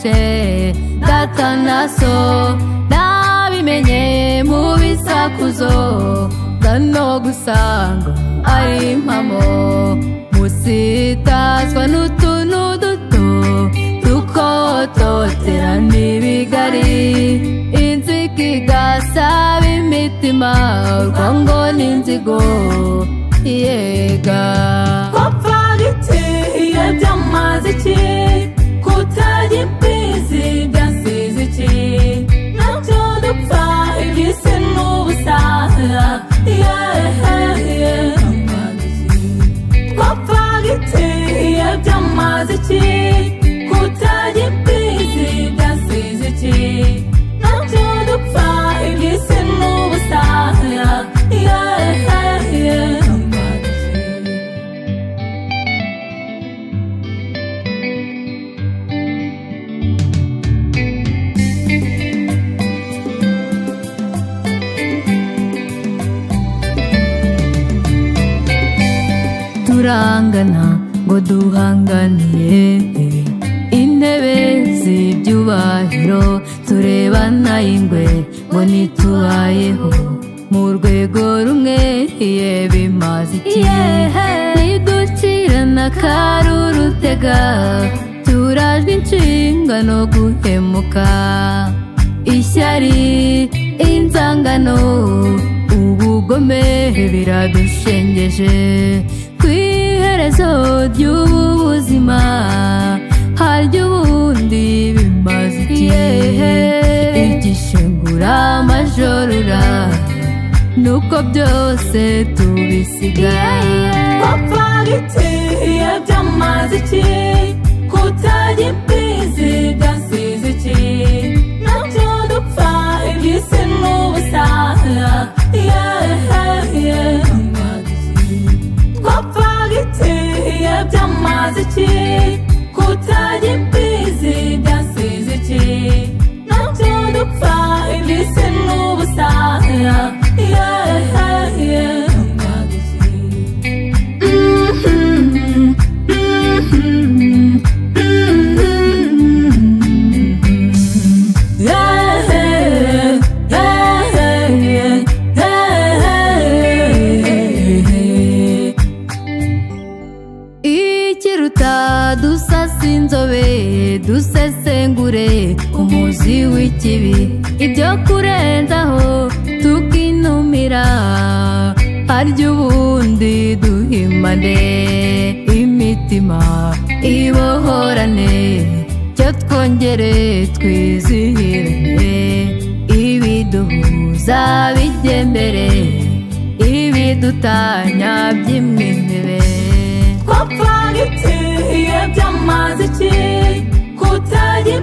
bihagije data na so nabimenye mu bisakuzo no gusanga ari impamo musitazwa n'utuntu duto dukototera n'ibigari inzika igasaba imitima urwango n'inzigo yega twapfaga iki iyo byamaze iki kutajya imbizi byasize iki nabyo dupfa iby'isi n'ubusa twapfaga iki iyo byamaze iki kutajya imbizi byasize iki nabyo dupfa iby'isi n'ubusa turangana ngo duhanganiye intebe z'ibyubahiro turebana ingwe ngo ntitubayeho mu rwego rumwe bimaze iki ntiducirana karurutega turajwe inshingano guhemuka ishyari inzangano ubugome biradushengeje kw'iherezo ry'ubu buzima harya ubundi bimaze igihe igishengura amajorura nuko byose tubisiga twapfaga iki iyo byamaze iki kutajya imbizi byasize iki nabyo dupfa iby'isi n'ubusa twapfaga iki iyo byamaze iki kutajya imbizi byasize iki nabyo dupfa iby'isi n'ubusa dusasa inzobe dusesengure umuzi w'ikibi ibyo kurenzaho tukinumira harya ubundi duhimane imitima ibohorane cyo twongere twizihirane ibiduhuza bijye mbere ibidutanya by'imwintebe twapfaga iki iyo byamaze iki kutajya